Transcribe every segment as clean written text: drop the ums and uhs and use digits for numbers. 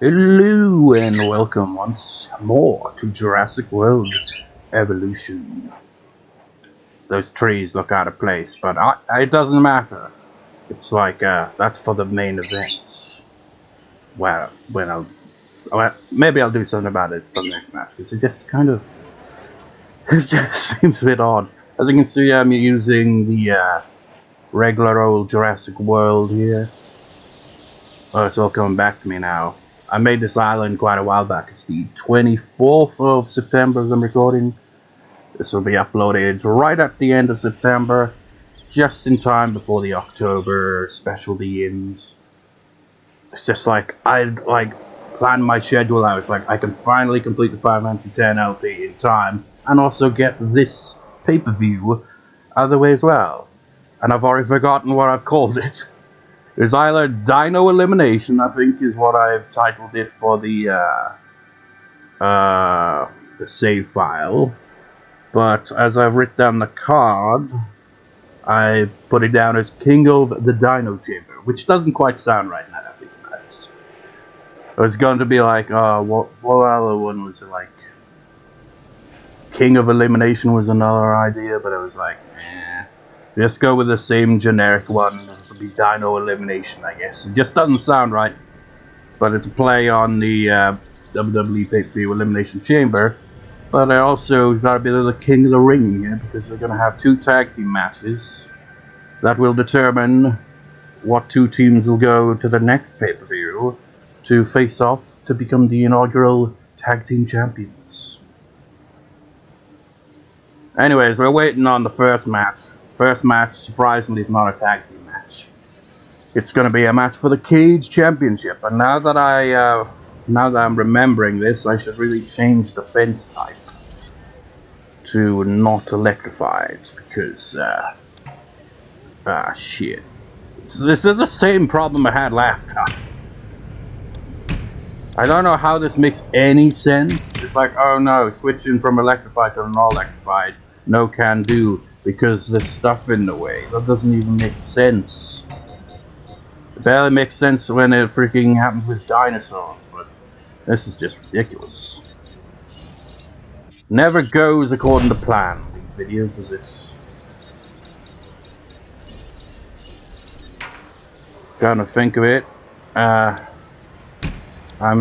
Hello and welcome once more to Jurassic World Evolution. Those trees look out of place, but it doesn't matter. It's like, that's for the main event. Well, maybe I'll do something about it for the next match, because it just it just seems a bit odd. As you can see, I'm using the regular old Jurassic World here. Oh, it's all coming back to me now. I made this island quite a while back. It's the 24th of September as I'm recording. This will be uploaded right at the end of September, just in time before the October special begins. It's just like, I planned my schedule out. It's like I can finally complete the 510 LP in time, and also get this pay-per-view out of the way as well. And I've already forgotten what I've called it. It's either Dino Elimination, I think, is what I've titled it for the save file. But as I've written down the card, I put it down as King of the Dino Chamber, which doesn't quite sound right now that I think about it. It was going to be like, what other one was it, like? King of Elimination was another idea, but it was like, just go with the same generic one. This will be Dino Elimination, I guess. It just doesn't sound right, but it's a play on the WWE PPV Elimination Chamber. But I also got a bit of the King of the Ring here, because they're going to have 2 tag team matches that will determine what 2 teams will go to the next pay-per-view to face off to become the inaugural tag team champions. Anyways, we're waiting on the first match. First match, surprisingly, is not a tag team match. It's going to be a match for the Cage Championship. And now that I'm remembering this, I should really change the fence type to not electrified, because shit. This is the same problem I had last time. I don't know how this makes any sense. It's like, oh no, switching from electrified to non-electrified, no can do, because there's stuff in the way. That doesn't even make sense. It barely makes sense when it freaking happens with dinosaurs, but this is just ridiculous. Never goes according to plan, these videos, is it? Gonna think of it. I'm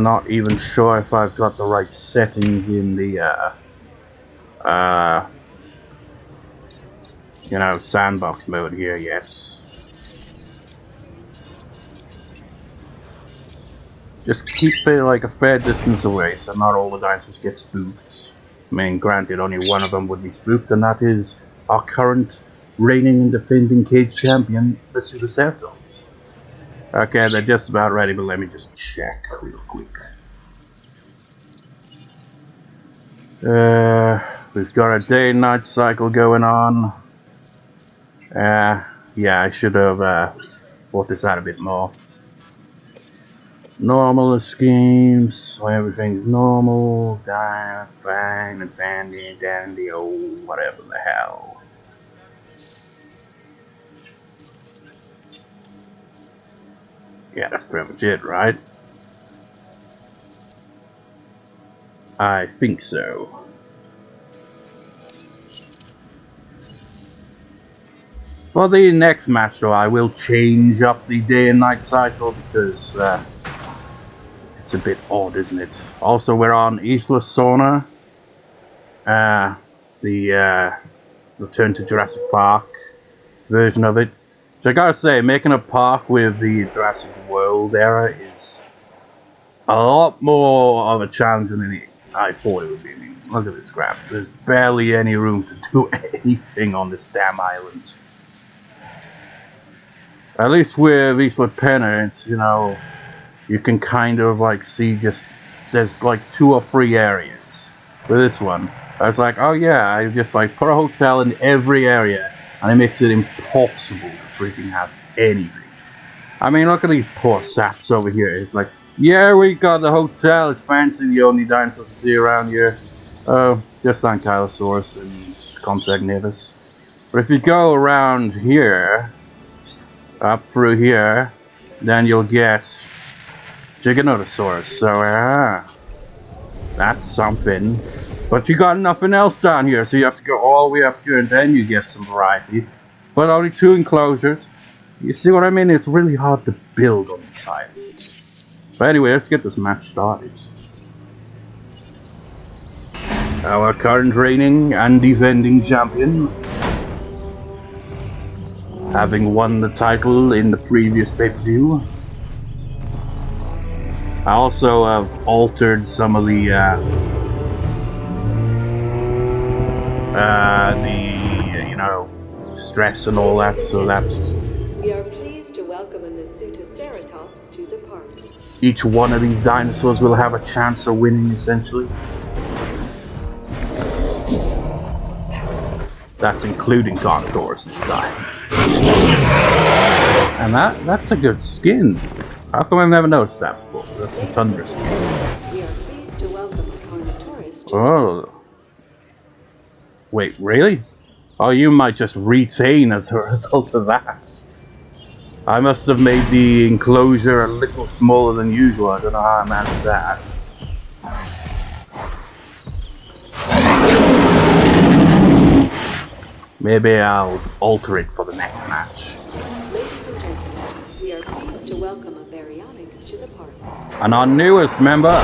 not even sure if I've got the right settings in the sandbox mode here yet. Just keep it like a fair distance away, so not all the dinosaurs get spooked. I mean, granted, only one of them would be spooked, and that is our current reigning and defending cage champion, the Nasutoceratops. Okay, they're just about ready, but let me just check real quick. We've got a day and night cycle going on. Yeah, I should have brought this out a bit more. Normal schemes, so everything's normal, fine and dandy, oh, whatever the hell. Yeah, that's pretty much it, right? I think so. For the next match, though, I will change up the day and night cycle, because it's a bit odd, isn't it? Also, we're on Isla Sorna, the Return to Jurassic Park version of it. So I gotta say, making a park with the Jurassic World era is a lot more of a challenge than I thought it would be. I mean, look at this crap. There's barely any room to do anything on this damn island. At least with Isla Pena, it's, you can kind of like see there's like 2 or 3 areas. With this one, I was like, oh yeah, I just like put a hotel in every area, and it makes it impossible to freaking have anything. I mean, look at these poor saps over here. It's like, yeah, we got the hotel, it's fancy, the only dinosaurs to see around here. Oh, just Ankylosaurus and Compsognathus. But if you go around here, up through here, then you'll get Giganotosaurus. So that's something. But you got nothing else down here, so you have to go all the way up here and then you get some variety. But only 2 enclosures. You see what I mean? It's really hard to build on these islands. But anyway, let's get this match started. Our current reigning and defending champion, having won the title in the previous pay-per-view. I also have altered some of the you know, stress and all that, so that's... We are pleased to welcome a Nasutoceratops to the party. Each one of these dinosaurs will have a chance of winning, essentially. That's including Carnotaurus this time. And that's a good skin. How come I've never noticed that before? That's a thunder skin. We are pleased to welcome Carnotaurus to Oh. Wait, really? Oh, you might just retain as a result of that. I must have made the enclosure a little smaller than usual. I don't know how I managed that. Maybe I'll alter it for the next match. Ladies and gentlemen, we are pleased to welcome a Baryonyx to the party. And our newest member.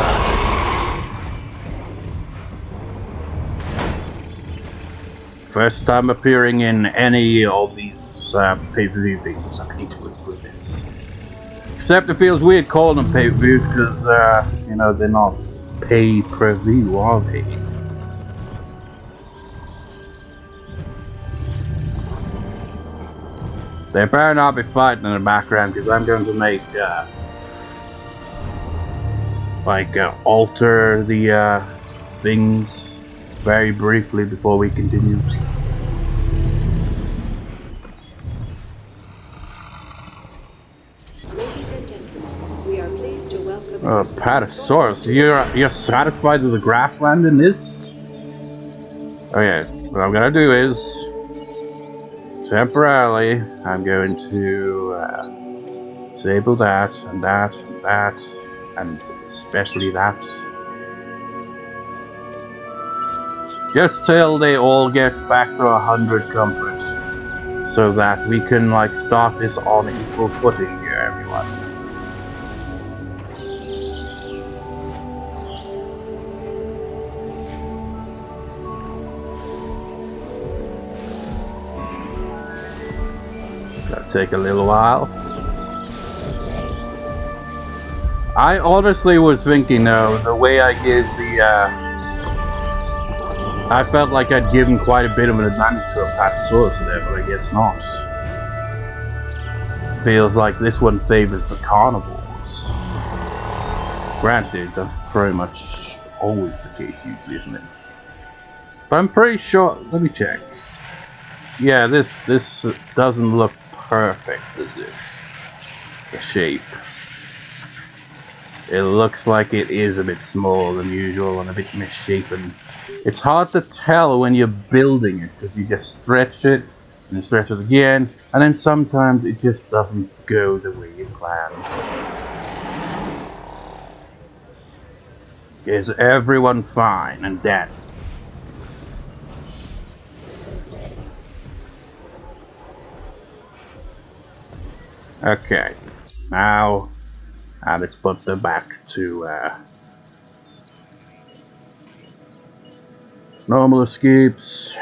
First time appearing in any of these pay-per-view things. I need to look with this. Except it feels weird calling them pay-per-views because, you know, they're not pay-per-view, are they? They better not be fighting in the background because I'm going to make, alter the things very briefly before we continue. Ladies and gentlemen, we are pleased to welcome Apatosaurus, you're satisfied with the grassland in this? Okay, what I'm gonna do is temporarily I'm going to disable that and that and that and especially that. Just till they all get back to 100 comfort, so that we can like start this on equal footing here, everyone. That'll take a little while. I honestly was thinking, though, the way I gave the I felt like I'd given quite a bit of an advantage to Apatosaurus there, but I guess not. Feels like this one favors the carnivores. Granted, that's pretty much always the case usually, isn't it? But I'm pretty sure, let me check. Yeah, this doesn't look perfect, does it? The shape. It looks like it is a bit smaller than usual and a bit misshapen. It's hard to tell when you're building it because you just stretch it and stretch it again, and then sometimes it just doesn't go the way you planned. Is everyone fine and dead? Okay, now let's put them back to normal escapes.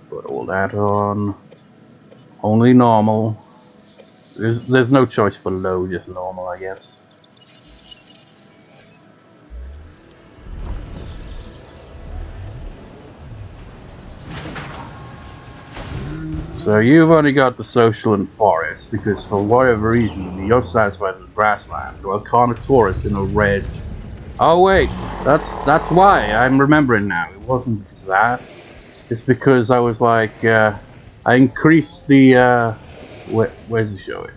Put all that on. Only normal. There's no choice for low, just normal, I guess. So you've only got the social and forest because for whatever reason you're satisfied with grassland. Well, Carnotaurus in a red. Oh wait, that's why I'm remembering now. It wasn't that. It's because I was like, I increased the where's it showing?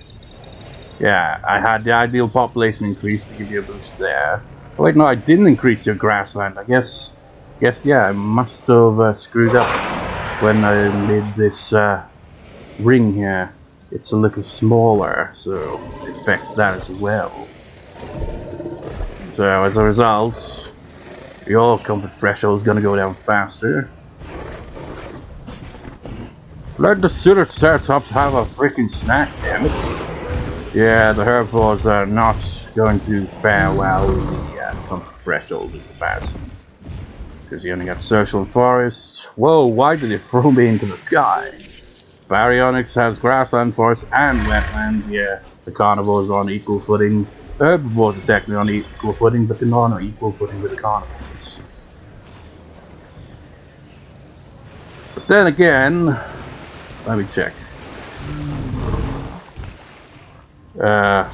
Yeah, I had the ideal population increase to give you a boost there. Oh, wait, no, I didn't increase your grassland. I guess yeah, I must have screwed up when I made this ring here. It's a little smaller, so it affects that as well. So as a result, your comfort threshold is gonna go down faster. Let the Nasutoceratops have a freaking snack, damn it. Yeah, the herbivores are not going to fare well with the comfort threshold in comparison. Because you only got social and forest. Whoa, why did it throw me into the sky? Baryonyx has grassland, forest, and wetland. Yeah, the carnivores are on equal footing. The herbivores are technically on equal footing, but they're not on equal footing with the carnivores. But then again, let me check. Where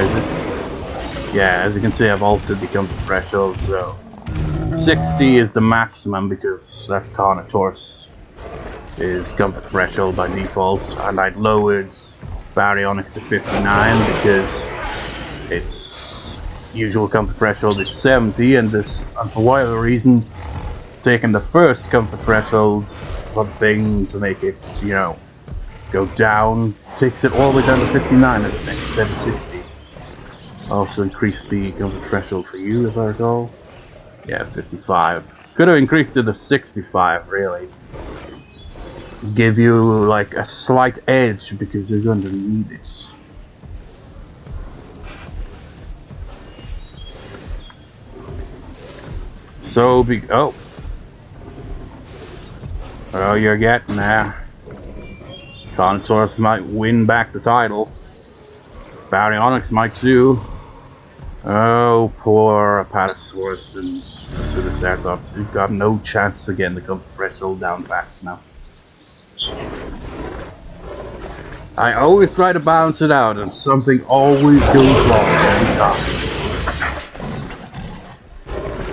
is it? Yeah, as you can see, I've altered the comfort threshold, so 60 is the maximum because that's Carnotaurus is comfort threshold by default, and I'd lowered Baryonyx to 59 because its usual comfort threshold is 70, and for whatever reason, taking the first comfort threshold of the thing to make it, you know, go down, takes it all the way down to 59 instead of 60. Also increase the comfort threshold for you, if I recall. Yeah, 55. Could have increased it to 65, really. Give you like a slight edge because you're going to need it. So oh, you're getting there. Carnotaurus might win back the title. Baryonyx might too. Oh, poor Apatosaurus and Nasutoceratops. You've got no chance of getting the comfort threshold down fast enough. I always try to balance it out, and something always goes wrong every time.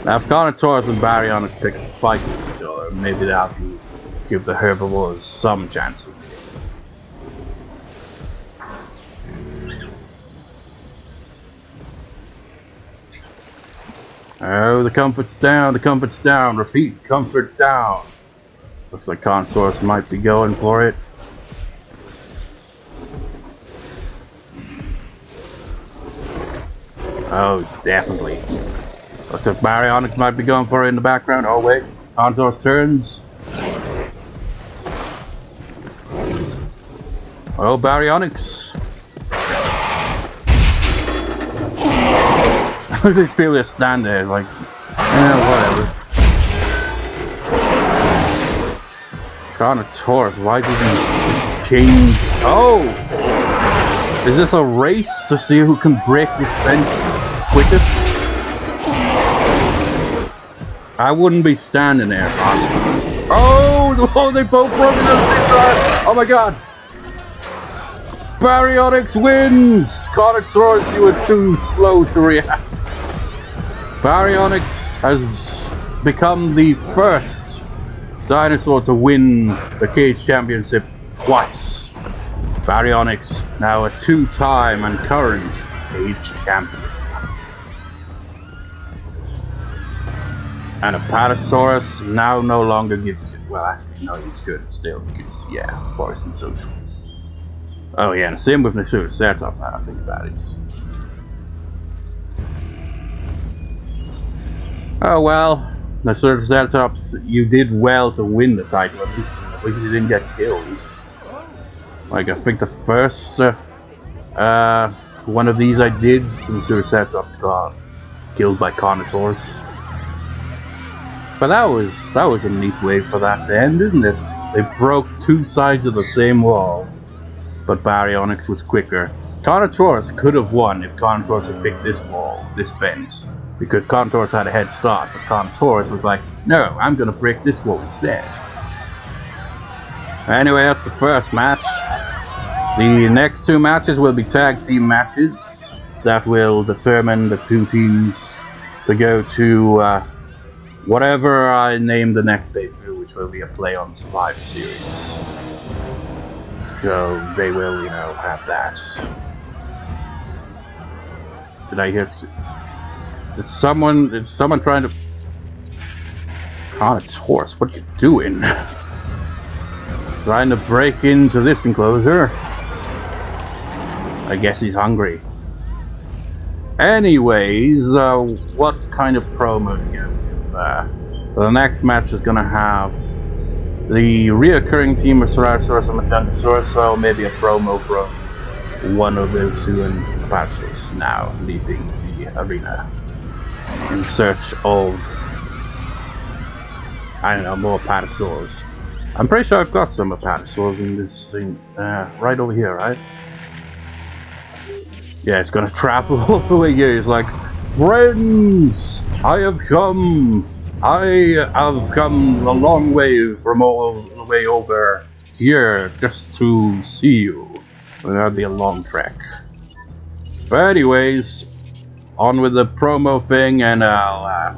Now, if Carnotaurus and Baryonyx pick a fight with each other, maybe that can give the herbivores some chance of winning. Oh, the comfort's down, the comfort's down. Repeat, comfort down. Looks like Carnotaurus might be going for it. Oh, definitely. Looks like Baryonyx might be going for it in the background. Oh wait, Carnotaurus turns. Oh, Baryonyx. These people just stand there like, whatever. Carnotaurus, why did he change? Oh! Is this a race to see who can break this fence quickest? I wouldn't be standing there. Oh, they both broke it at the same time! Oh my god! Baryonyx wins! Carnotaurus, you were too slow to react. Baryonyx has become the first dinosaur to win the cage championship twice. Baryonyx, now a two-time and current cage champion. And Apatosaurus now no longer gives it. Well, actually, no, he should still, because, yeah, forest and social. Oh, yeah, and same with Nasutoceratops, now I think about it. Oh, well, Nasutoceratops, you did well to win the title, at least you didn't get killed. Like, I think the first one of these I did, Nasutoceratops got killed by Carnotaurus. But that was a neat way for that to end, isn't it? They broke two sides of the same wall, but Baryonyx was quicker. Carnotaurus could have won if Carnotaurus had picked this wall, this fence, because Carnotaurus had a head start, but Carnotaurus was like, no, I'm gonna break this wall instead. Anyway, that's the first match. The next two matches will be tag team matches that will determine the two teams to go to whatever I name the next pay-per-view, which will be a Play on Survivor series. So they will, have that. Did I hear? Is someone trying to? Carnotaurus, what are you doing? Trying to break into this enclosure. I guess he's hungry. Anyways, what kind of promo do you give? The next match is gonna have the reoccurring team of Ceratosaurus and Dinosaurs, so maybe a promo from one of those two, and Apatosaurus is now leaving the arena in search of, I don't know, more Apatosaurs. I'm pretty sure I've got some Apatosaurs in this thing, right over here, right? Yeah, it's gonna travel all the way here. It's like, friends, I have come a long way from all the way over here just to see you. Well, that'd be a long trek. But anyways, on with the promo thing, and I'll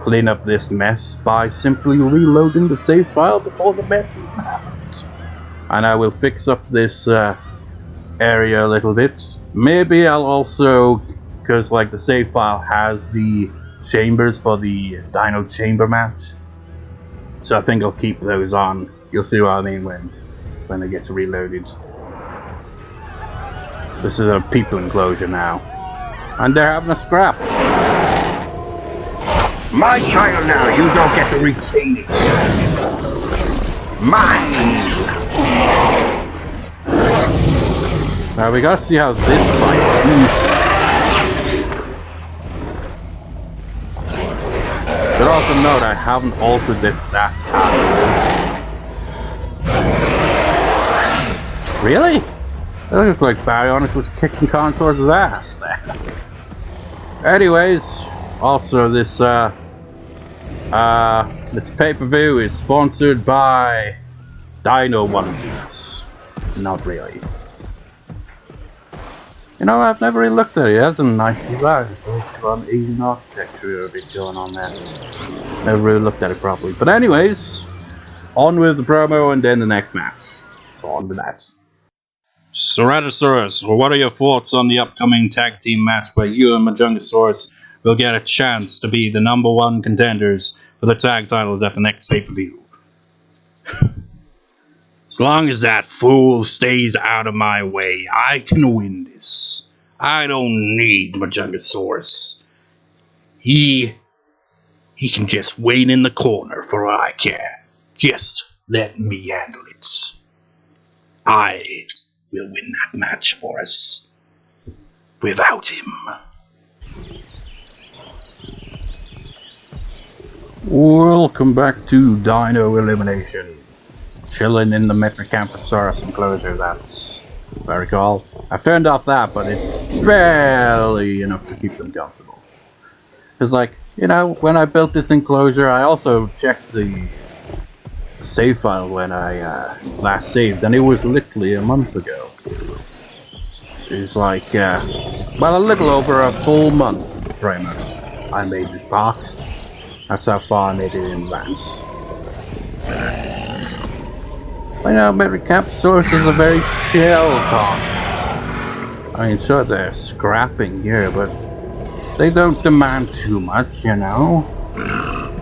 clean up this mess by simply reloading the save file before the mess even happens. And I will fix up this area a little bit. Maybe I'll also, because like the save file has the chambers for the Dino Chamber match, so I think I'll keep those on. You'll see what I mean when it gets reloaded. This is a people enclosure now, and they're having a scrap. My child now, you don't get to retain it. Mine. Now we gotta see how this fight ends. But also note I haven't altered this stats at all. Really? It looked like Baryonyx was kicking Carnotaurus' ass there. Anyways, also this this pay-per-view is sponsored by Dino onesies. Not really. You know, I've never really looked at it. It has some nice designs. Like Asian architecture a bit going on there. Never really looked at it properly. But anyways, on with the promo and then the next match. So on with that. Ceratosaurus, what are your thoughts on the upcoming tag team match where you and Majungasaurus will get a chance to be the #1 contenders for the tag titles at the next pay-per-view? As long as that fool stays out of my way, I can win this. I don't need Majungasaurus. He can just wait in the corner for all I care. Just let me handle it. I will win that match for us. Without him. Welcome back to Dino Elimination. Chilling in the Apatosaurus enclosure, that's very cool. I've turned off that, but it's barely enough to keep them comfortable. Because, like, you know, when I built this enclosure, I also checked the save file when I last saved, and it was literally a month ago. It's like, well, a little over a full month, pretty much, I made this park. That's how far I made it in advance. I know Apatosaurus is a very chill park. I mean, sure, they're scrapping here, but they don't demand too much, you know?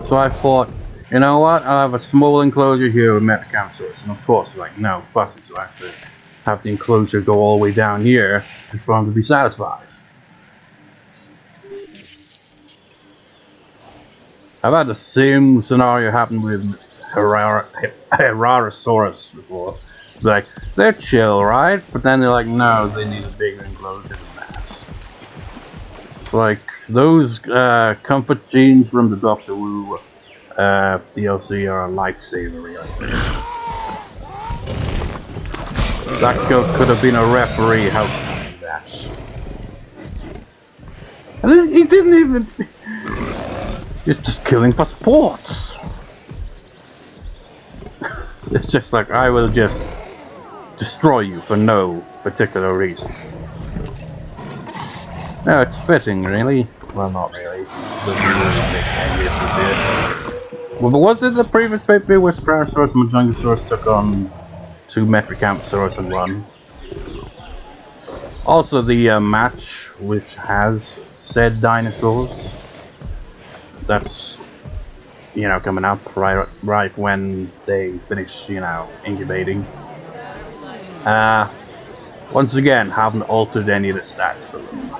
So I thought, you know what, I'll have a small enclosure here with Apatosaurus, and of course, like, no fussing, so I have to have the enclosure go all the way down here just for them to be satisfied. I've had the same scenario happen with Herrerasaurus before. Like, they're chill, right? But then they're like, no, they need a bigger enclosure than that. It's like, those comfort genes from the Doctor Who DLC are a lifesaver, really. That could have been a referee, how could he do that? And he didn't even... He's just killing for sports. It's just like, I will just destroy you for no particular reason. No, it's fitting, really. Well, not really. Doesn't really make any difference here. Well, but was it the previous pay-per-view where Ceratosaurus and Majungasaurus took on two Apatosaurus and won? Also, the match which has said dinosaurs. That's, you know, coming up right when they finish, you know, incubating. Once again, haven't altered any of the stats for them.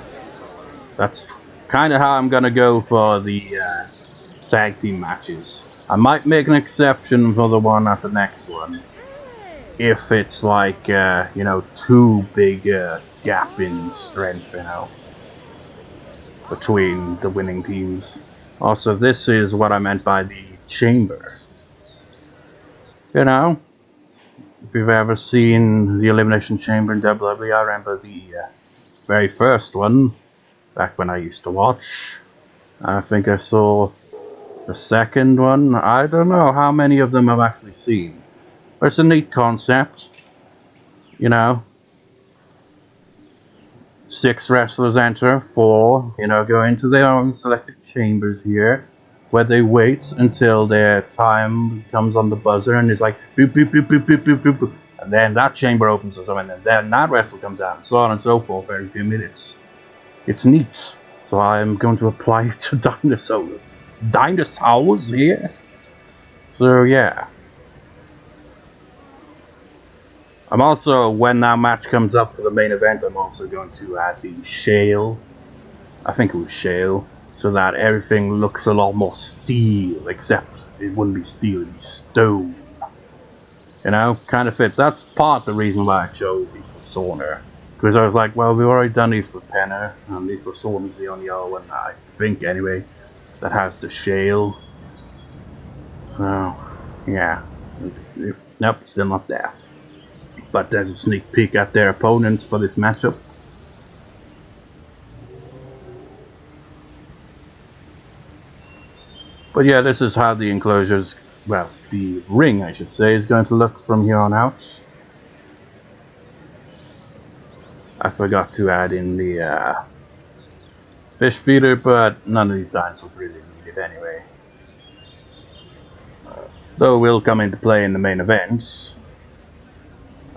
That's kind of how I'm gonna go for the tag team matches. I might make an exception for the one at the next one if it's like you know, too big a gap in strength, you know, between the winning teams. Also, this is what I meant by the chamber. You know, if you've ever seen the Elimination Chamber in WWE, I remember the very first one back when I used to watch. I think I saw the second one. I don't know how many of them I've actually seen. But it's a neat concept. You know, 6 wrestlers enter, 4, you know, go into their own selected chambers here, where they wait until their time comes on the buzzer and it's like boop boop boop boop boop boop boop boop. And then that chamber opens or something, and then that wrestler comes out, and so on and so forth every few minutes. It's neat. So I'm going to apply it to dinosaurs. Dinosaurs here? So yeah. I'm also, when that match comes up for the main event, I'm also going to add the shale. I think it was shale. So that everything looks a lot more steel, except it wouldn't be steel, it'd be stone. You know, kind of fit. That's part of the reason why I chose Isla Sorna. Because I was like, well, we've already done Isla Penna, and Isla Sorna is the only other one, I think anyway, that has the shale. So, yeah. Nope, still not there. But there's a sneak peek at their opponents for this matchup. But yeah, this is how the enclosures, well, the ring I should say, is going to look from here on out. I forgot to add in the fish feeder, but none of these dinosaurs really need it anyway. Though will come into play in the main events.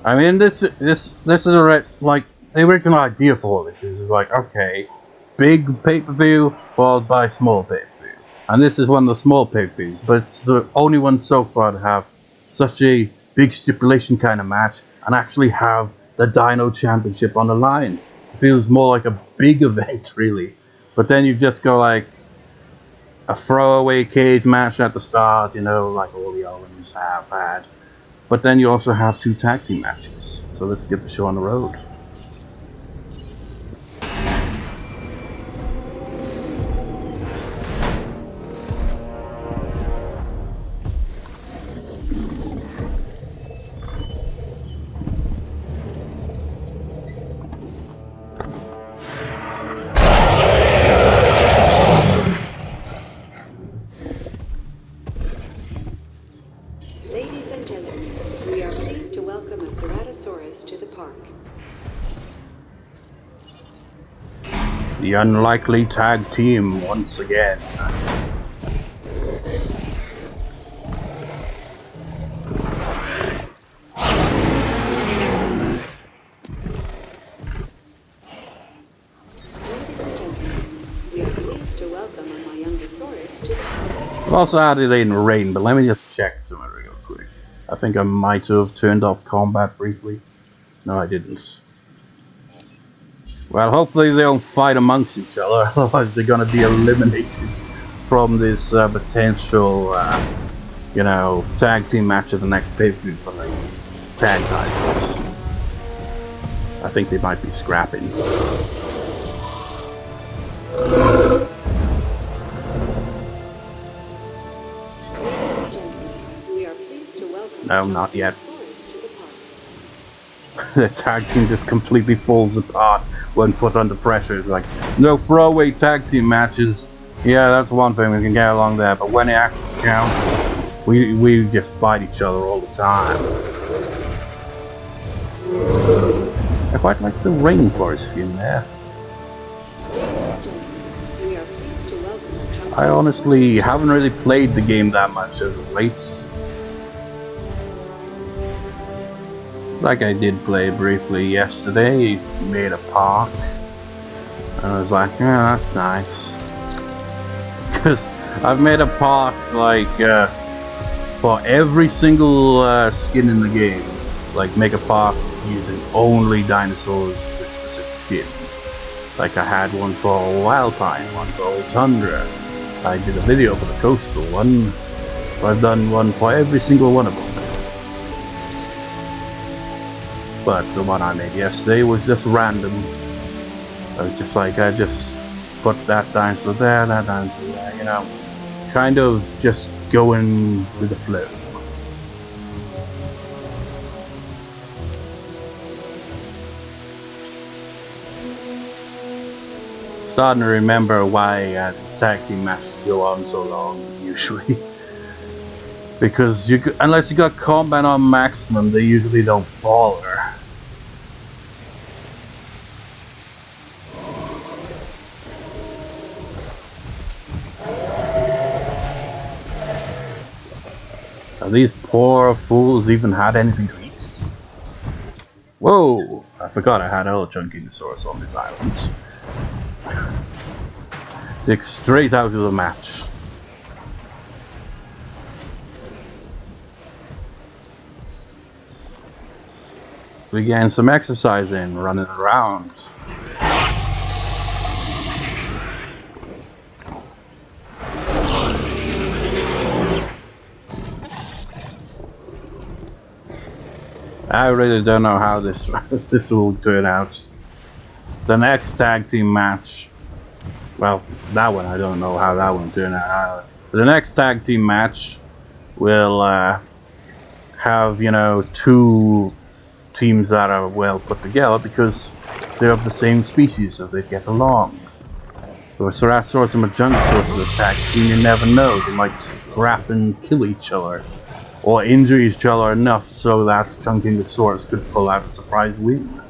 I mean, this is like the original idea for this is like, okay, big pay-per-view followed by small pay-per-view, and this is one of the small pay-per-views, but it's the only one so far to have such a big stipulation kind of match and actually have the Dino Championship on the line. It feels more like a big event, really. But then you just go like a throwaway cage match at the start, you know, like all the other ones have had. But then you also have 2 tag team matches. So let's get the show on the road. Ladies and gentlemen, we are pleased to welcome a Ceratosaurus to the park. The unlikely tag team once again. Ladies and gentlemen, we are pleased to welcome a Myungosaurus to the park. I've also added in rain, but let me just check something real quick. I think I might have turned off combat briefly. No, I didn't. Well, hopefully they don't fight amongst each other, otherwise they're gonna be eliminated from this potential, you know, tag team match at the next pay-per-view for the tag titles. I think they might be scrapping. No, not yet. The tag team just completely falls apart when put under pressure. It's like, no throwaway tag team matches. Yeah, that's one thing, we can get along there, but when it actually counts, we just fight each other all the time. I quite like the rainforest skin there. I honestly haven't really played the game that much as of late. Like I did play briefly yesterday, made a park. And I was like, yeah, that's nice. Because I've made a park like for every single skin in the game. Like make a park using only dinosaurs with specific skins. Like I had one for Wildpine, one for Old Tundra. I did a video for the Coastal one. I've done one for every single one of them. But the one I made yesterday was just random. I was just like, I just put that dinosaur there, that dinosaur there, you know. Kind of just going with the flow. Starting to remember why these tag team matches go on so long, usually. Because unless you got combat on maximum, they usually don't bother. Have these poor fools even had anything to eat? Whoa! I forgot I had other Dinosaurs on this island. Take straight out of the match. We getting some exercise in, running around. I really don't know how this will turn out. The next tag team match, well, that one I don't know how that one will turn out. The next tag team match will have, you know, two teams that are well put together because they're of the same species, so they get along. So a Ceratosaurus and a Majungasaurus is a tag team, you never know. They might scrap and kill each other, or injure each other enough so that Dinosaurus could pull out a surprise win.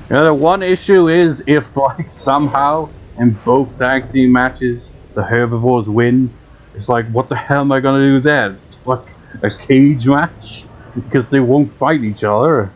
You know, the one issue is if, like, somehow in both tag team matches the herbivores win, it's like, what the hell am I gonna do then? It's like a cage match? Because they won't fight each other.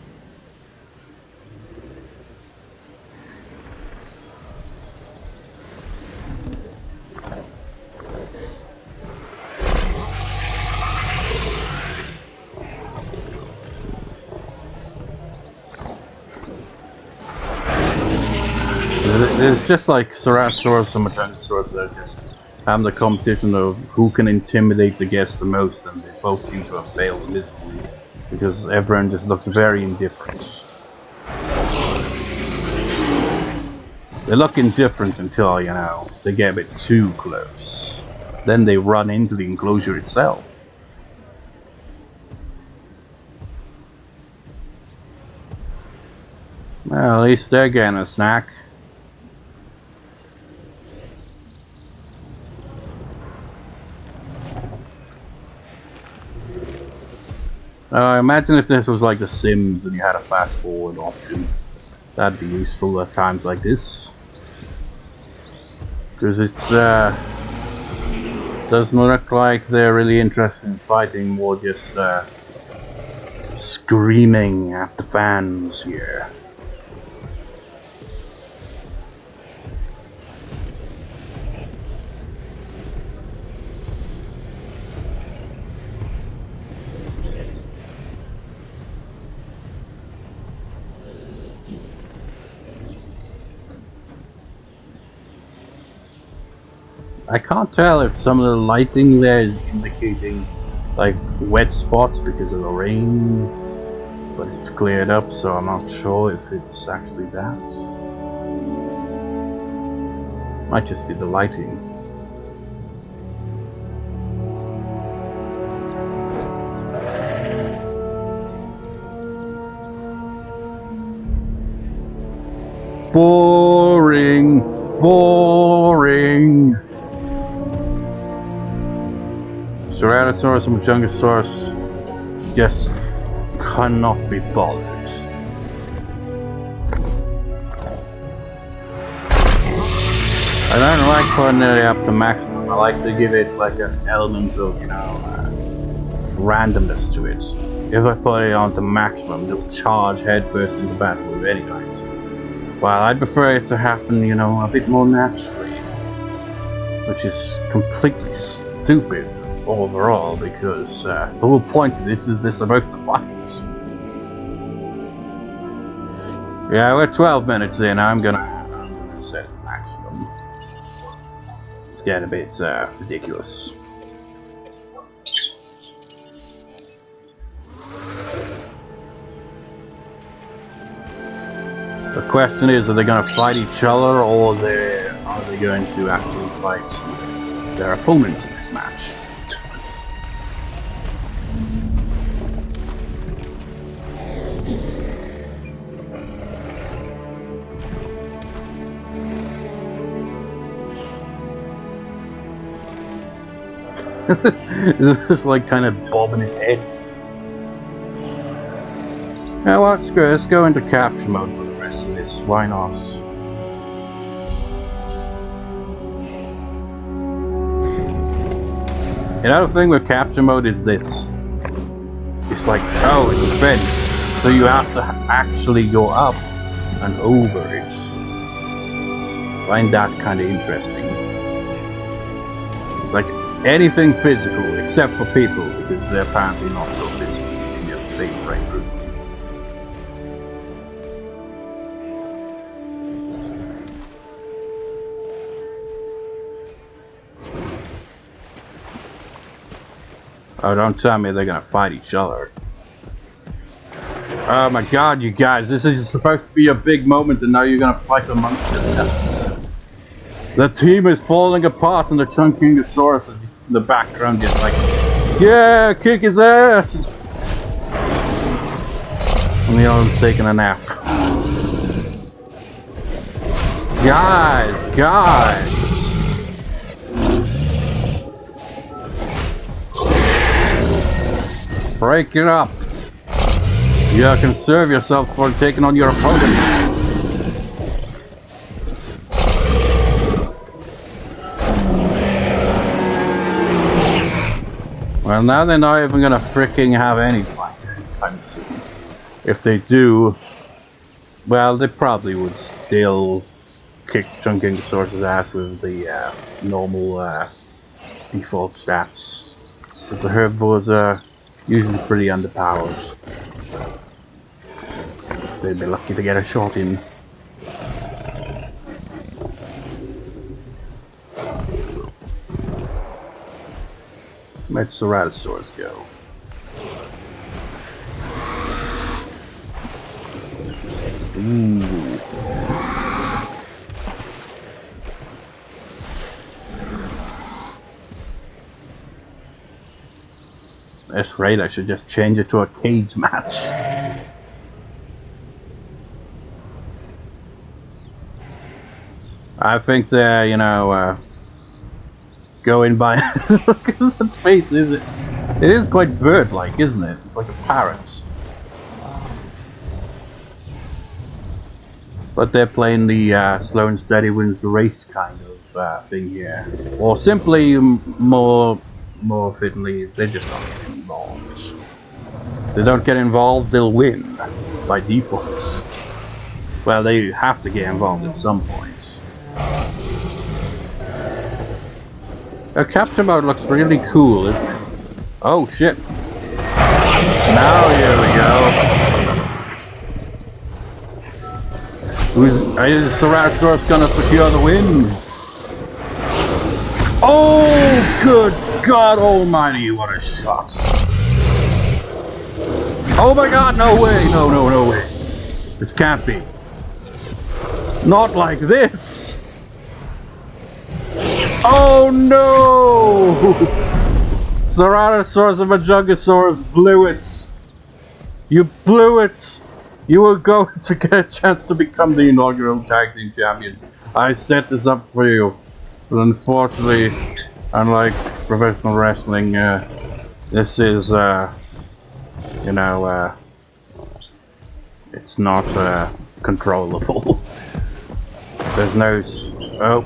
It's just like Ceratosaurus and Majungasaurus, they're just having the competition of who can intimidate the guests the most, and they both seem to have failed miserably because everyone just looks very indifferent. They look indifferent until, you know, they get a bit too close. Then they run into the enclosure itself. Well, at least they're getting a snack. Imagine if this was like The Sims and you had a fast forward option. That'd be useful at times like this. Because it's doesn't look like they're really interested in fighting, more just screaming at the fans here. I can't tell if some of the lighting there is indicating like wet spots because of the rain, but it's cleared up, so I'm not sure if it's actually that. Might just be the lighting. Boring, boring. Ceratosaurus and Majungasaurus just cannot be bothered. I don't like putting it up to maximum. I like to give it like an element of, you know, randomness to it. If I put it on to maximum, it'll charge headfirst into battle with any guys. Well, I'd prefer it to happen, you know, a bit more naturally, which is completely stupid overall, because the whole point of this is they're supposed to fight. Yeah, we're 12 minutes in. I'm gonna set maximum. It's getting a bit ridiculous. The question is, are they going to fight each other, or are they going to actually fight their opponents in this match? It's just like kind of bobbing his head. Yeah, well, let's go into capture mode for the rest of this. Why not? You know, the thing with capture mode is this. It's like, oh, it's a fence, so you have to actually go up and over it. Find that kind of interesting. It's like anything physical except for people, because they're apparently not so physical. You can just face right through. Oh, don't tell me they're gonna fight each other. Oh my god, you guys, this is supposed to be a big moment and now you're gonna fight amongst yourselves. The team is falling apart and the Chunkingosaurus is in the background just like, yeah, kick his ass! And the other one's taking a nap. Guys! Break it up! You can serve yourself for taking on your opponent. Well, now they're not even gonna freaking have any fight anytime soon. If they do, well, they probably would still kick Chunkingosaurus' ass with the normal default stats. Because the herbivores are usually pretty underpowered. They'd be lucky to get a shot in. Let Ceratosaurus go. Ooh. That's right, I should just change it to a cage match. I think they're, you know, going by... Look at that face, is it? It is quite bird-like, isn't it? It's like a parrot. But they're playing the slow and steady wins the race kind of thing here. Or simply, more fittingly, they're just not getting involved. If they don't get involved, they'll win by default. Well, they have to get involved at some point. Capture mode looks really cool, isn't it? Oh shit! Now here we go. Is Ceratosaurus gonna secure the win? Oh, good God Almighty! What a shot! Oh my God! No way! No way! This can't be. Not like this! Oh no! Ceratosaurus and Majungasaurus blew it! You blew it! You were going to get a chance to become the inaugural tag team champions. I set this up for you. But unfortunately, unlike professional wrestling, this is, you know, it's not controllable. There's no... Oh.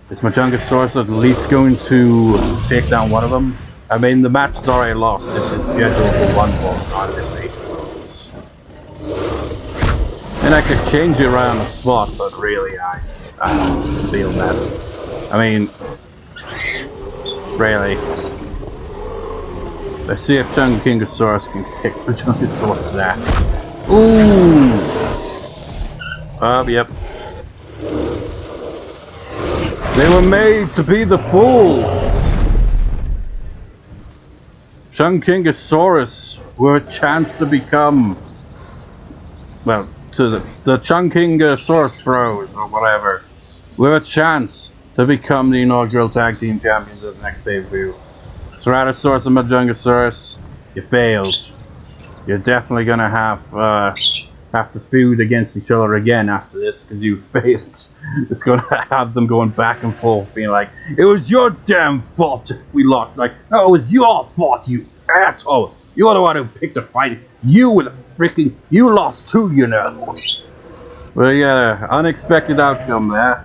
Is Majungasaurus at least going to take down one of them? I mean, the match is already lost. This is scheduled for one more, not elimination. And I could change it around the spot, but really, I don't feel that. I mean, really. Let's see if Chunkingosaurus can kick Majungasaurus' ass. Ooh! Yep. They were made to be the fools. Chunkingosaurus were a chance to become, well, to the Chunkingosaurus Bros or whatever, were a chance to become the inaugural tag team champions of the next pay-per-view. Ceratosaurus and Majungasaurus, you failed. You're definitely gonna have to feud against each other again after this because you failed. It's gonna have them going back and forth, being like, "It was your damn fault we lost." Like, "No, it was your fault, you asshole. You're the one who picked the fight. You were the freaking. You lost too, you know." Well, yeah, unexpected outcome there.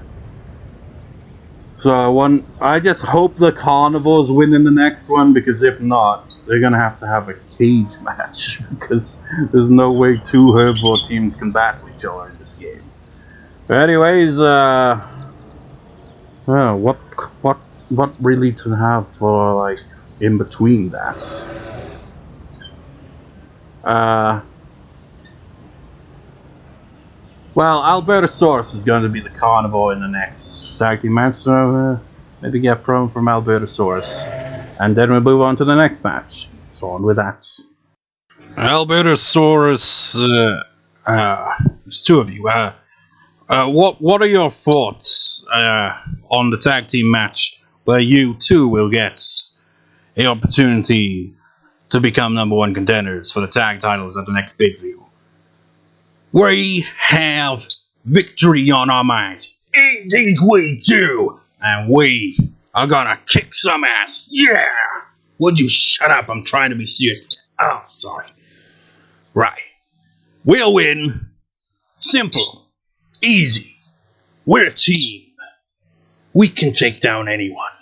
So I just hope the Carnivores win in the next one, because if not, they're gonna have to have a cage match because there's no way two herbivore teams can battle each other in this game. But anyways, what really to have for like in between that? Well, Albertosaurus is going to be the carnivore in the next tag team match, so maybe get a promo from Albertosaurus. And then we'll move on to the next match. So on with that. Albertosaurus, there's two of you. What are your thoughts on the tag team match where you too will get the opportunity to become #1 contenders for the tag titles at the next pay-per-view? We have victory on our minds. Indeed we do. And we are gonna kick some ass. Yeah! Would you shut up? I'm trying to be serious. Oh, sorry. Right. We'll win. Simple. Easy. We're a team. We can take down anyone.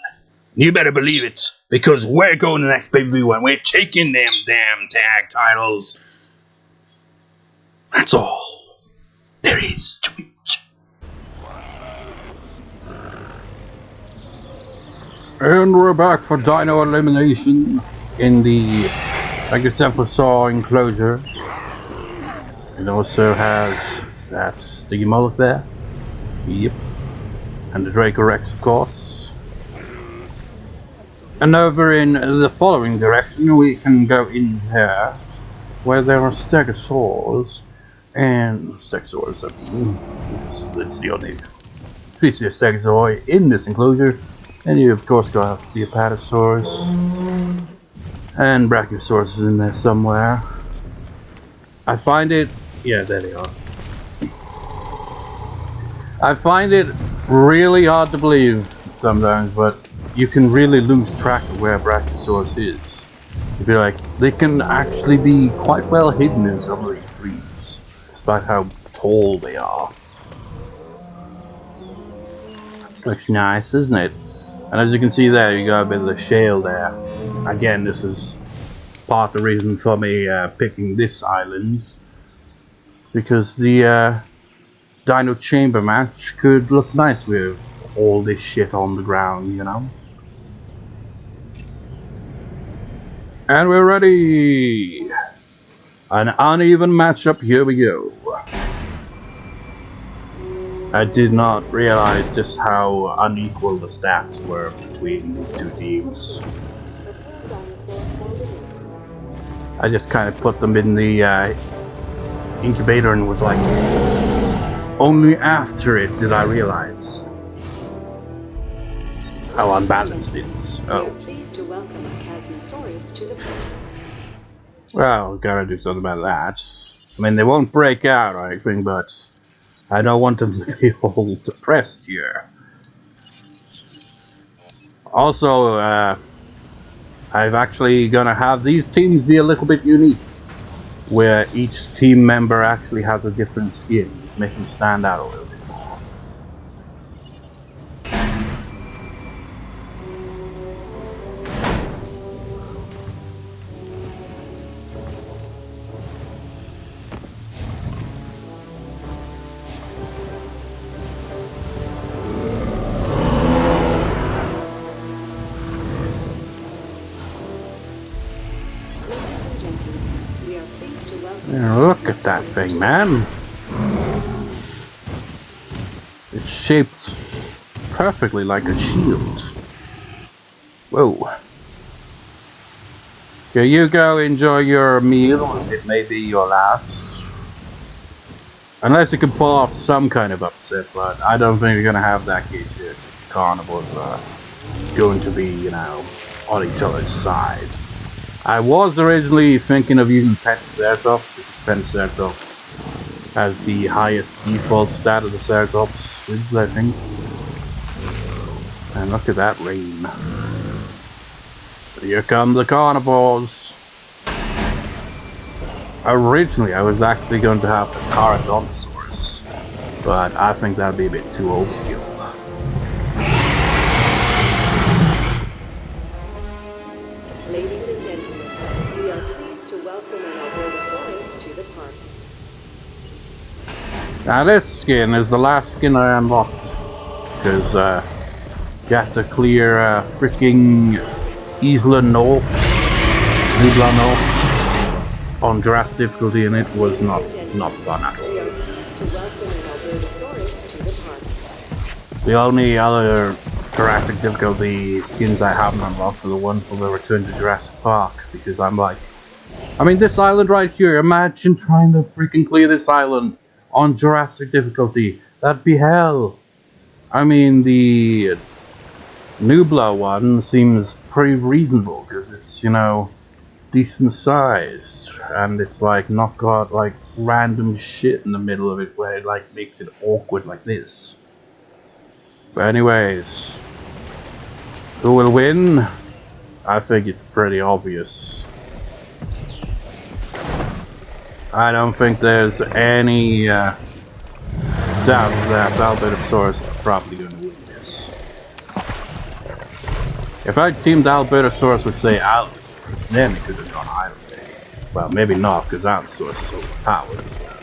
You better believe it, because we're going to the next pay-per-view and we're taking them damn tag titles. That's all there is to it. And we're back for Dino Elimination in the Apatosaurus enclosure. It also has that Stigmolith there. Yep. And the Dracorex, of course. And over in the following direction, we can go in here, where there are Stegosaurs. And Stegosaurs, I mean, it's the only species of Stegosaur in this enclosure. And you of course got the Apatosaurus. And Brachiosaurus is in there somewhere. I find it... yeah, there they are. I find it really hard to believe sometimes, but you can really lose track of where Brachiosaurus is. You'd be like, they can actually be quite well hidden in some of these trees, despite how tall they are. Looks nice, isn't it? And as you can see there, you got a bit of the shale there. Again, this is part of the reason for me picking this island, because the Dino Chamber match could look nice with all this shit on the ground, you know? And we're ready! An uneven matchup, here we go. I did not realize just how unequal the stats were between these two teams. I just kind of put them in the incubator and was like, only after it did I realize how unbalanced it is. Oh. We are pleased to welcome Chasmosaurus to the party. Well, gotta do something about that. I mean, they won't break out or anything, but I don't want them to be all depressed here. Also, I'm actually gonna have these teams be a little bit unique, where each team member actually has a different skin, making them stand out a little bit more. We are pleased to welcome Yeah, look at that thing, man. It's shaped perfectly like a shield. Whoa. Okay, you go enjoy your meal. It may be your last. Unless you can pull off some kind of upset, but I don't think you're gonna have that case here, because the carnivores are going to be, you know, on each other's side. I was originally thinking of using Apatosaurus, because Apatosaurus has the highest default stat of the Ceratops, I think. And look at that rain. Here come the carnivores. Originally, I was actually going to have the Carnotaurus, but I think that'd be a bit too overkill. Ladies and gentlemen, we are pleased to welcome an Apatosaurus to the park. Now this skin is the last skin I unlocked, because you have to clear freaking Isla North, on Jurassic difficulty, and it was not fun at all. We are pleased to welcome an Apatosaurus to the park. The only other Jurassic difficulty skins I haven't unlocked are the ones for the Return to Jurassic Park, because I'm like, I mean, this island right here, imagine trying to freaking clear this island on Jurassic difficulty. That'd be hell. I mean, the Nubla one seems pretty reasonable, because it's, you know, decent size, and it's like not got like random shit in the middle of it where it like makes it awkward like this. But anyways, who will win? I think it's pretty obvious. I don't think there's any doubt that Apatosaurus is probably going to win this. If I teamed Apatosaurus with, say, Allosaurus, then it could have gone either way. Well, maybe not, because Allosaurus is overpowered as well.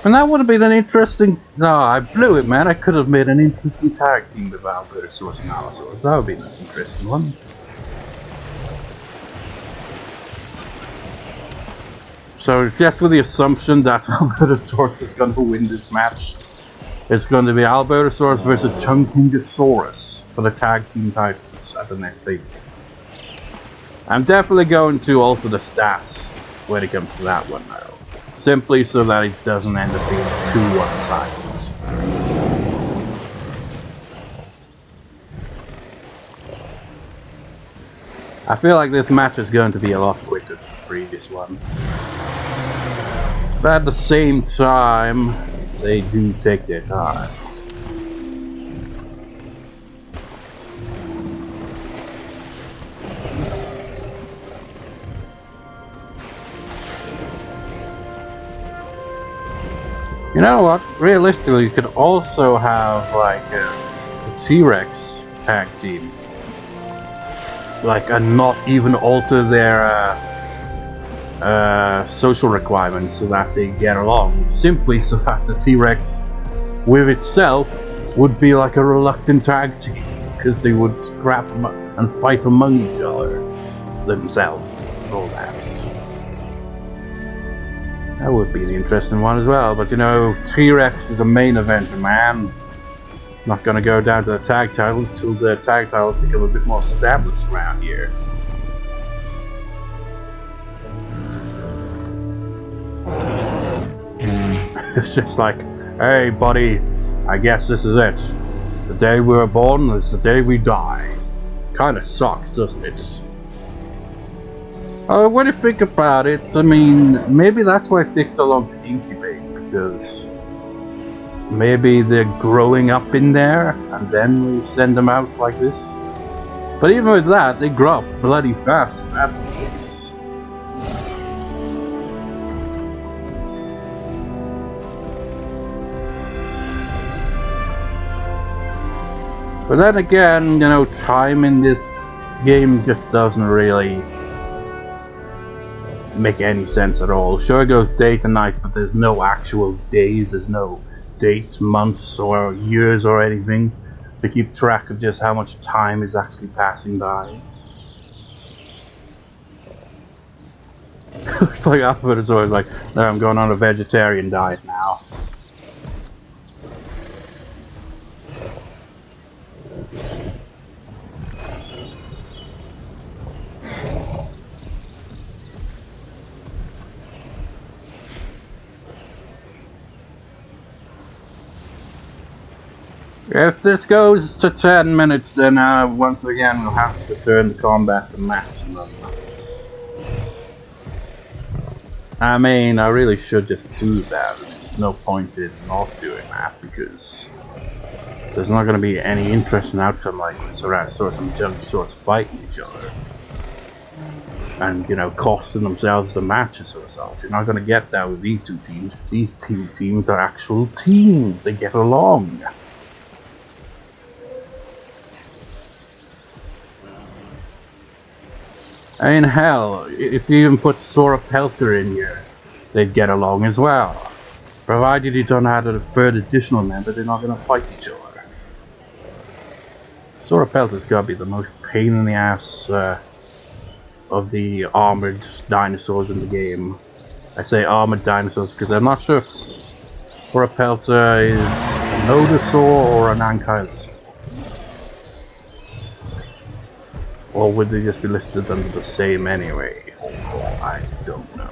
And that would have been an interesting... No, I blew it, man. I could have made an interesting tag team with Apatosaurus and Allosaurus. That would be an interesting one. So, just with the assumption that Apatosaurus is going to win this match, it's going to be Apatosaurus versus Chunkingosaurus for the tag team titles at the next pay. I'm definitely going to alter the stats when it comes to that one though. Simply so that it doesn't end up being too one-sided. I feel like this match is going to be a lot quicker than the previous one. But at the same time, they do take their time. You know what? Realistically, you could also have like a T-Rex tag team, like, and not even alter their social requirements so that they get along, simply so that the T-Rex with itself would be like a reluctant tag team, because they would scrap and fight among each other themselves and all that. That would be an interesting one as well, but you know, T-Rex is a main eventer, man. It's not gonna go down to the tag titles till the tag titles become a bit more established around here. It's just like, hey buddy, I guess this is it. The day we were born is the day we die. Kinda sucks, doesn't it? When you think about it, I mean, maybe that's why it takes so long to incubate, because maybe they're growing up in there, and then we send them out like this. But even with that, they grow up bloody fast, if that's the case. But then again, you know, time in this game just doesn't really make any sense at all. Sure, it goes day to night, but there's no actual days, there's no dates, months, or years or anything to keep track of just how much time is actually passing by. It's like Apatosaurus is like, no, I'm going on a vegetarian diet now. If this goes to 10 minutes, then once again we'll have to turn the combat to maximum. I mean, I really should just do that. I mean, there's no point in not doing that because there's not going to be any interesting outcome like Ceratosaurus and Dinosaurs fighting each other. And, you know, costing themselves the match as a result. You're not going to get that with these two teams because these two teams are actual teams. They get along. I mean, hell, if you even put Sauropelter in here, they'd get along as well. Provided you don't add a third additional member, they're not going to fight each other. Sauropelter's got to be the most pain in the ass of the armored dinosaurs in the game. I say armored dinosaurs because I'm not sure if Sauropelter is a nodosaur or an ankylosaur. Or would they just be listed under the same anyway? I don't know.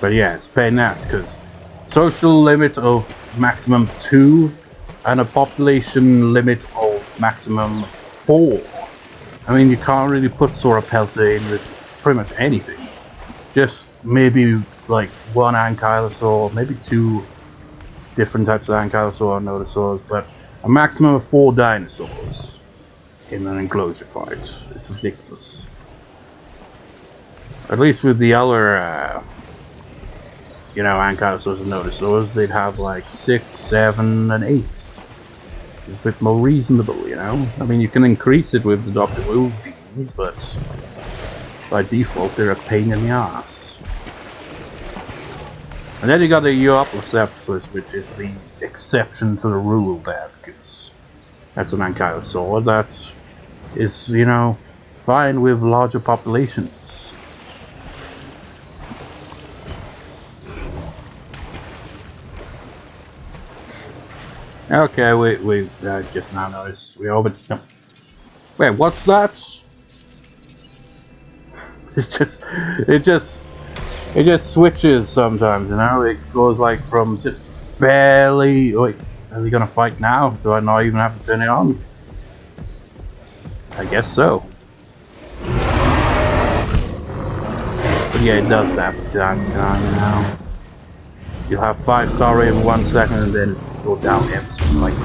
But yeah, it's pain in the ass because social limit of maximum 2 and a population limit of maximum 4. I mean, you can't really put Sauropelter in with pretty much anything. Just maybe like one ankylosaur, maybe 2 different types of ankylosaur or nodosaurs, but a maximum of 4 dinosaurs in an enclosure fight. It's ridiculous. At least with the other, you know, ankylosaurs and nodosaurs, they'd have like 6, 7, and 8. It's a bit more reasonable, you know. I mean, you can increase it with the Dr. Wu genes, but by default, they're a pain in the ass. And then you got the Apatosaurus, which is the exception to the rule there, because that's an ankylosaur that is, you know, fine with larger populations. Okay, we just now noticed we over. No. Wait, what's that? It just switches sometimes, you know. It goes like from just barely. Wait, are we gonna fight now? Do I not even have to turn it on? I guess so. But yeah, it does that from time to time, you know. You'll have 5-star rate in 1 second and then it's go down ever so slightly.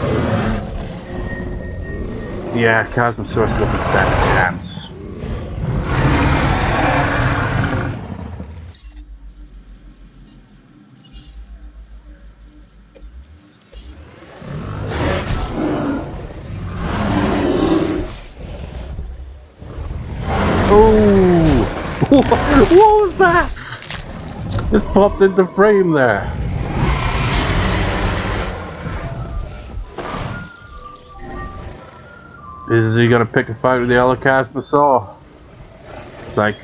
Yeah, Carnotaurus doesn't stand a chance. Oh! What was that? It popped into frame there. Is he gonna pick a fight with the other Carnotaurus? It's like,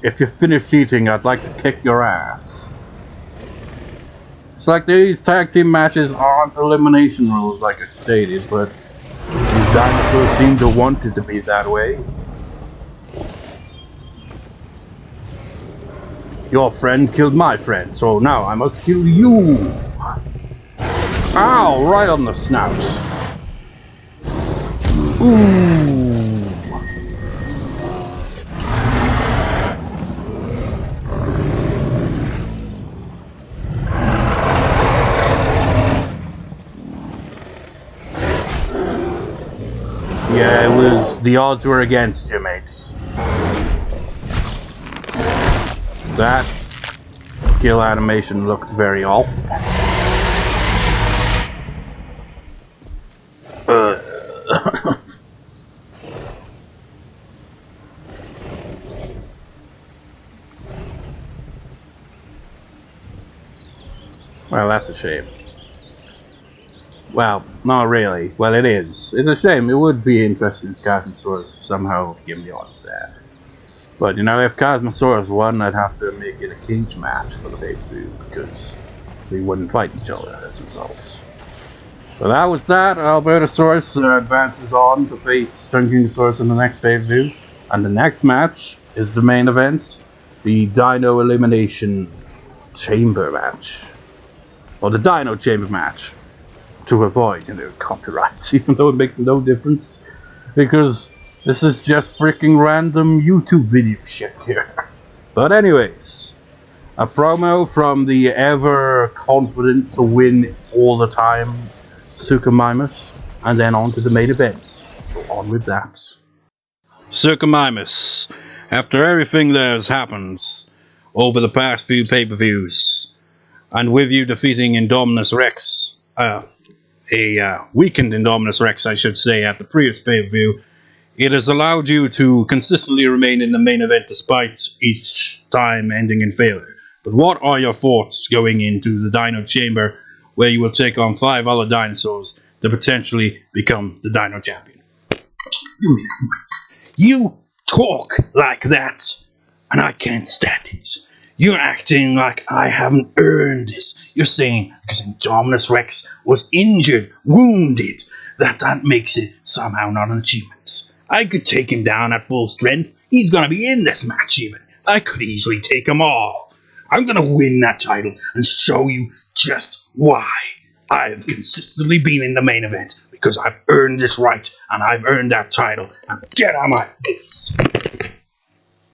if you're finished eating, I'd like to kick your ass. It's like these tag team matches aren't elimination rules like I stated, but these dinosaurs seem to want it to be that way. Your friend killed my friend, so now I must kill you! Ow! Right on the snout! Ooh! Yeah, it was... the odds were against you, mates. That kill animation looked very off. Well, that's a shame. Well, not really. Well, it is. It's a shame. It would be interesting if Carnotaurus somehow give the odds there. But, you know, if Carnotaurus won, I'd have to make it a cage match for the pay-per-view, because they wouldn't fight each other as a result. So that was that. Apatosaurus advances on to face Chunkingosaurus in the next pay-per-view. And the next match is the main event, the Dino Elimination Chamber match. or the Dino Chamber match, to avoid, copyrights, even though it makes no difference, because this is just freaking random YouTube video shit here. But anyways, a promo from the ever confident to win all the time Suchomimus, and then on to the main event. So on with that. Suchomimus, after everything that has happened over the past few pay-per-views, and with you defeating Indominus Rex, a weakened Indominus Rex, I should say, at the previous pay-per-view, it has allowed you to consistently remain in the main event despite each time ending in failure. But what are your thoughts going into the Dino Chamber, where you will take on 5 other dinosaurs to potentially become the Dino Champion? You talk like that, and I can't stand it. You're acting like I haven't earned this. You're saying because Indominus Rex was injured, wounded, that makes it somehow not an achievement. I could take him down at full strength. He's gonna be in this match even. I could easily take them all. I'm gonna win that title and show you just why I've consistently been in the main event, because I've earned this right and I've earned that title. Now get out of my face.